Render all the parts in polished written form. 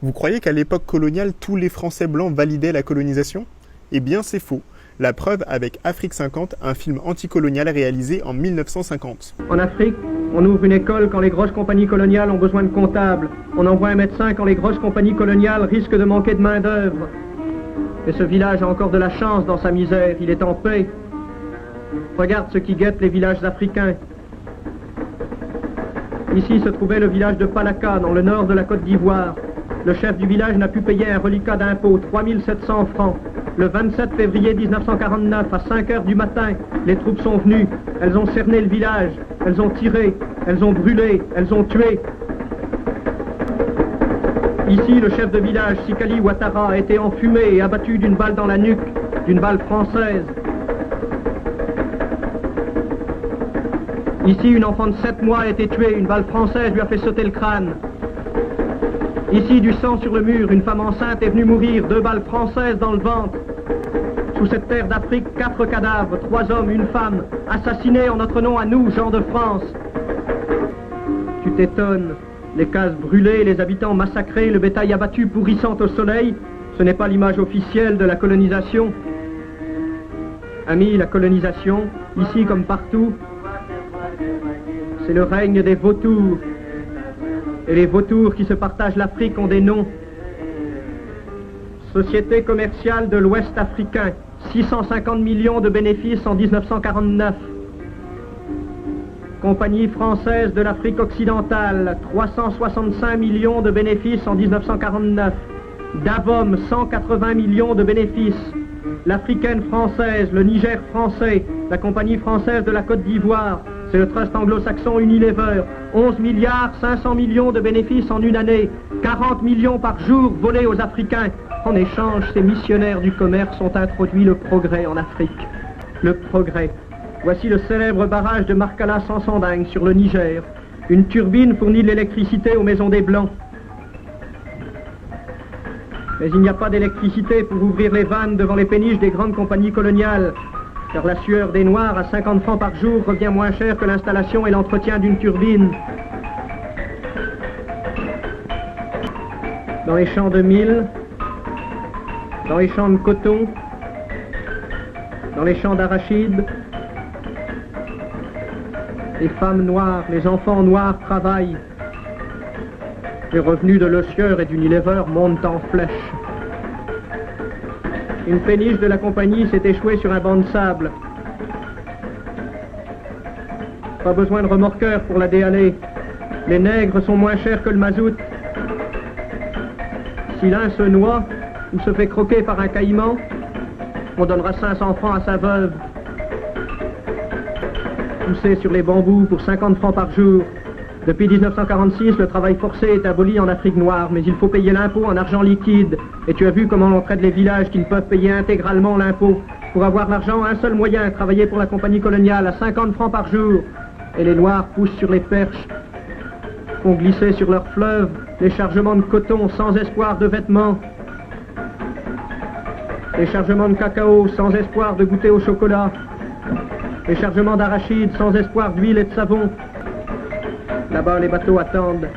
Vous croyez qu'à l'époque coloniale, tous les Français blancs validaient la colonisation? Eh bien, c'est faux. La preuve avec Afrique 50, un film anticolonial réalisé en 1950. En Afrique, on ouvre une école quand les grosses compagnies coloniales ont besoin de comptables. On envoie un médecin quand les grosses compagnies coloniales risquent de manquer de main-d'œuvre. Et ce village a encore de la chance dans sa misère, il est en paix. Regarde ce qui guette les villages africains. Ici se trouvait le village de Palaka, dans le nord de la Côte d'Ivoire. Le chef du village n'a pu payer un reliquat d'impôt, 3700 francs. Le 27 février 1949, à 5 heures du matin, les troupes sont venues. Elles ont cerné le village, elles ont tiré, elles ont brûlé, elles ont tué. Ici, le chef de village, Sikali Ouattara, a été enfumé et abattu d'une balle dans la nuque, d'une balle française. Ici, une enfant de 7 mois a été tuée, une balle française lui a fait sauter le crâne. Ici, du sang sur le mur, une femme enceinte est venue mourir, 2 balles françaises dans le ventre. Sous cette terre d'Afrique, 4 cadavres, 3 hommes, une femme, assassinés en notre nom à nous, gens de France. Tu t'étonnes, les cases brûlées, les habitants massacrés, le bétail abattu pourrissant au soleil, ce n'est pas l'image officielle de la colonisation. Amis, la colonisation, ici comme partout, c'est le règne des vautours. Et les vautours qui se partagent l'Afrique ont des noms. Société commerciale de l'Ouest africain, 650 millions de bénéfices en 1949. Compagnie française de l'Afrique occidentale, 365 millions de bénéfices en 1949. Davom, 180 millions de bénéfices. L'Africaine française, le Niger français, la Compagnie française de la Côte d'Ivoire, c'est le trust anglo-saxon Unilever, 11 milliards 500 millions de bénéfices en une année, 40 millions par jour volés aux Africains. En échange, ces missionnaires du commerce ont introduit le progrès en Afrique. Le progrès. Voici le célèbre barrage de Markala Sansanding sur le Niger. Une turbine fournit de l'électricité aux maisons des Blancs. Mais il n'y a pas d'électricité pour ouvrir les vannes devant les péniches des grandes compagnies coloniales. Car la sueur des Noirs à 50 francs par jour revient moins cher que l'installation et l'entretien d'une turbine. Dans les champs de mil, dans les champs de coton, dans les champs d'arachide, les femmes noires, les enfants noirs travaillent. Les revenus de l'Ossieur et d'Unilever montent en flèche. Une péniche de la compagnie s'est échouée sur un banc de sable. Pas besoin de remorqueur pour la déhaler. Les nègres sont moins chers que le mazout. Si l'un se noie ou se fait croquer par un caïman, on donnera 500 francs à sa veuve. Poussé sur les bambous pour 50 francs par jour. Depuis 1946, le travail forcé est aboli en Afrique noire, mais il faut payer l'impôt en argent liquide. Et tu as vu comment on traite les villages qui ne peuvent payer intégralement l'impôt. Pour avoir l'argent, un seul moyen, travailler pour la compagnie coloniale à 50 francs par jour. Et les Noirs poussent sur les perches, font glisser sur leurs fleuves les chargements de coton sans espoir de vêtements. Les chargements de cacao sans espoir de goûter au chocolat. Les chargements d'arachide sans espoir d'huile et de savon. Là-bas, les bateaux attendent.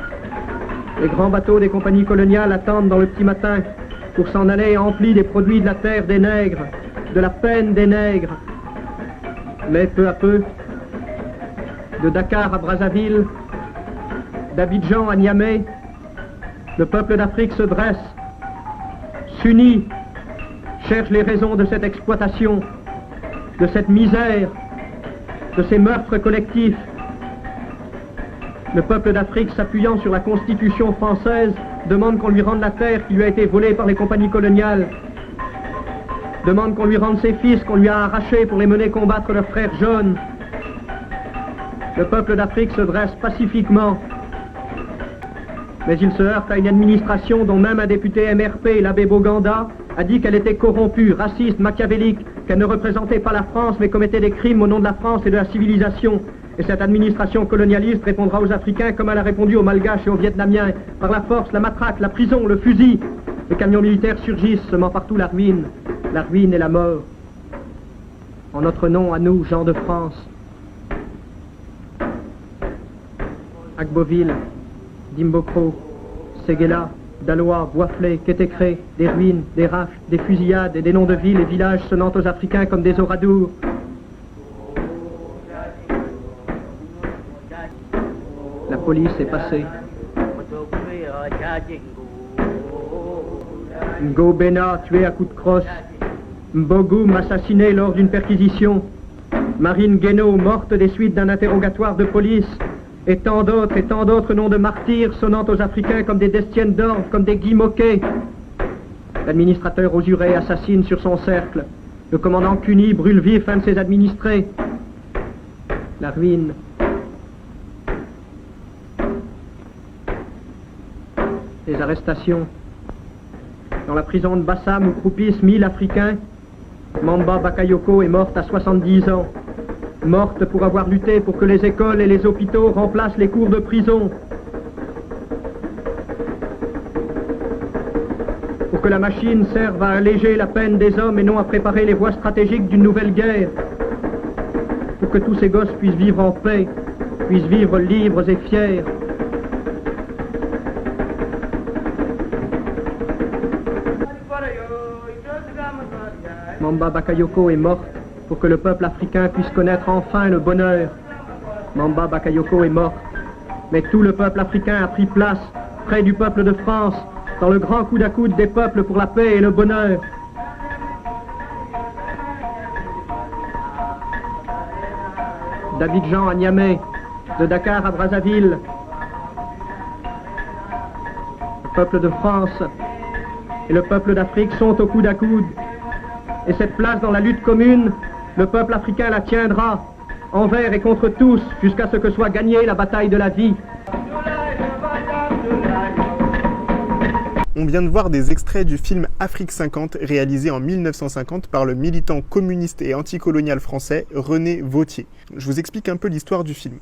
Les grands bateaux des compagnies coloniales attendent dans le petit matin pour s'en aller emplis des produits de la terre des nègres, de la peine des nègres. Mais peu à peu, de Dakar à Brazzaville, d'Abidjan à Niamey, le peuple d'Afrique se dresse, s'unit, cherche les raisons de cette exploitation, de cette misère, de ces meurtres collectifs. Le peuple d'Afrique, s'appuyant sur la Constitution française, demande qu'on lui rende la terre qui lui a été volée par les compagnies coloniales. Demande qu'on lui rende ses fils qu'on lui a arrachés pour les mener combattre leurs frères jaunes. Le peuple d'Afrique se dresse pacifiquement. Mais il se heurte à une administration dont même un député MRP, l'abbé Boganda, a dit qu'elle était corrompue, raciste, machiavélique, qu'elle ne représentait pas la France mais commettait des crimes au nom de la France et de la civilisation. Et cette administration colonialiste répondra aux Africains comme elle a répondu aux Malgaches et aux Vietnamiens, par la force, la matraque, la prison, le fusil. Les camions militaires surgissent, semant partout la ruine et la mort. En notre nom, à nous, gens de France. Agboville, Dimbokro, Séguéla, Dalois, Boisflé, Quétécré, des ruines, des rafles, des fusillades et des noms de villes et villages sonnant aux Africains comme des oradours. La police est passée. Ngo Bena tué à coups de crosse. Mbogoum assassiné lors d'une perquisition. Marine Guénaud morte des suites d'un interrogatoire de police. Et tant d'autres noms de martyrs sonnant aux Africains comme des Destiennes d'Orve, comme des Guy Moquet. L'administrateur Osuré assassine sur son cercle. Le commandant Cuny brûle vif un de ses administrés. La ruine. Les arrestations. Dans la prison de Bassam où croupissent 1000 Africains, Mamba Bakayoko est morte à 70 ans. Morte pour avoir lutté pour que les écoles et les hôpitaux remplacent les cours de prison. Pour que la machine serve à alléger la peine des hommes et non à préparer les voies stratégiques d'une nouvelle guerre. Pour que tous ces gosses puissent vivre en paix, puissent vivre libres et fiers. Mamba Bakayoko est morte pour que le peuple africain puisse connaître enfin le bonheur. Mamba Bakayoko est morte, mais tout le peuple africain a pris place près du peuple de France, dans le grand coude à coude des peuples pour la paix et le bonheur. D'Abidjan à Niamey, de Dakar à Brazzaville, le peuple de France et le peuple d'Afrique sont au coude à coude. Et cette place dans la lutte commune, le peuple africain la tiendra, envers et contre tous, jusqu'à ce que soit gagnée la bataille de la vie. On vient de voir des extraits du film Afrique 50, réalisé en 1950 par le militant communiste et anticolonial français René Vauthier. Je vous explique un peu l'histoire du film.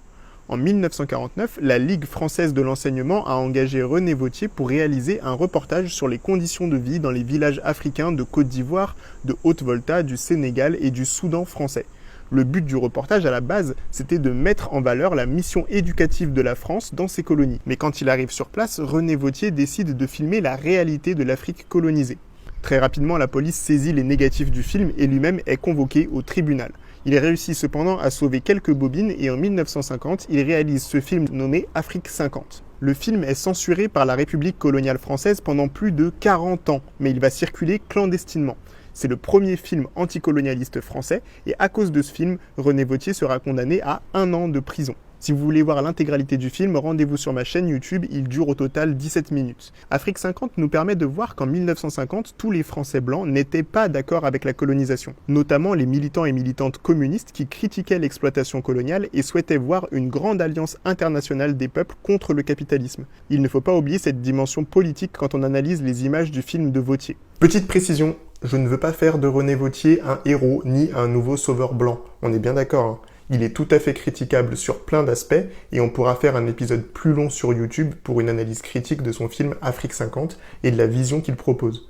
En 1949, la Ligue française de l'enseignement a engagé René Vauthier pour réaliser un reportage sur les conditions de vie dans les villages africains de Côte d'Ivoire, de Haute-Volta, du Sénégal et du Soudan français. Le but du reportage à la base, c'était de mettre en valeur la mission éducative de la France dans ses colonies. Mais quand il arrive sur place, René Vauthier décide de filmer la réalité de l'Afrique colonisée. Très rapidement, la police saisit les négatifs du film et lui-même est convoqué au tribunal. Il réussit cependant à sauver quelques bobines et en 1950, il réalise ce film nommé Afrique 50. Le film est censuré par la République coloniale française pendant plus de 40 ans, mais il va circuler clandestinement. C'est le premier film anticolonialiste français et à cause de ce film, René Vauthier sera condamné à 1 an de prison. Si vous voulez voir l'intégralité du film, rendez-vous sur ma chaîne YouTube, il dure au total 17 minutes. Afrique 50 nous permet de voir qu'en 1950, tous les Français blancs n'étaient pas d'accord avec la colonisation, notamment les militants et militantes communistes qui critiquaient l'exploitation coloniale et souhaitaient voir une grande alliance internationale des peuples contre le capitalisme. Il ne faut pas oublier cette dimension politique quand on analyse les images du film de Vauthier. Petite précision, je ne veux pas faire de René Vauthier un héros ni un nouveau sauveur blanc, on est bien d'accord, hein. Il est tout à fait critiquable sur plein d'aspects et on pourra faire un épisode plus long sur YouTube pour une analyse critique de son film Afrique 50 et de la vision qu'il propose.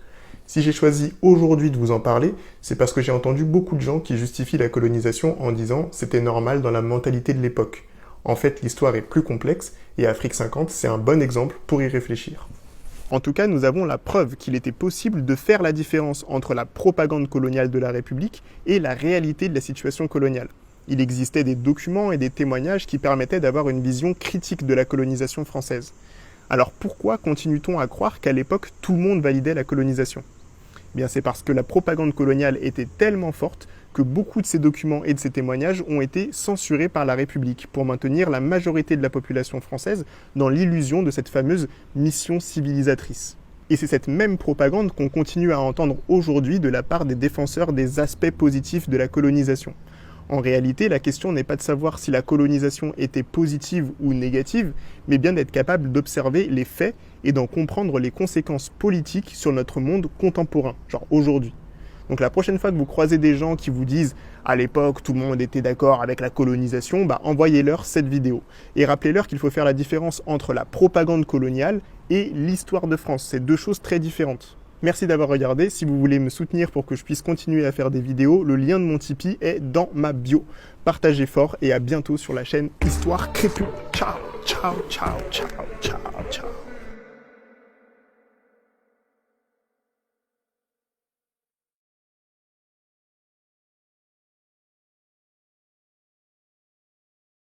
Si j'ai choisi aujourd'hui de vous en parler, c'est parce que j'ai entendu beaucoup de gens qui justifient la colonisation en disant « c'était normal dans la mentalité de l'époque ». En fait, l'histoire est plus complexe et Afrique 50, c'est un bon exemple pour y réfléchir. En tout cas, nous avons la preuve qu'il était possible de faire la différence entre la propagande coloniale de la République et la réalité de la situation coloniale. Il existait des documents et des témoignages qui permettaient d'avoir une vision critique de la colonisation française. Alors pourquoi continue-t-on à croire qu'à l'époque, tout le monde validait la colonisation ? Bien, c'est parce que la propagande coloniale était tellement forte que beaucoup de ces documents et de ces témoignages ont été censurés par la République pour maintenir la majorité de la population française dans l'illusion de cette fameuse mission civilisatrice. Et c'est cette même propagande qu'on continue à entendre aujourd'hui de la part des défenseurs des aspects positifs de la colonisation. En réalité, la question n'est pas de savoir si la colonisation était positive ou négative, mais bien d'être capable d'observer les faits et d'en comprendre les conséquences politiques sur notre monde contemporain, genre aujourd'hui. Donc la prochaine fois que vous croisez des gens qui vous disent « à l'époque, tout le monde était d'accord avec la colonisation », envoyez-leur cette vidéo. Et rappelez-leur qu'il faut faire la différence entre la propagande coloniale et l'histoire de France. C'est deux choses très différentes. Merci d'avoir regardé. Si vous voulez me soutenir pour que je puisse continuer à faire des vidéos, le lien de mon Tipeee est dans ma bio. Partagez fort et à bientôt sur la chaîne Histoire Crépue. Ciao, ciao, ciao, ciao, ciao, ciao.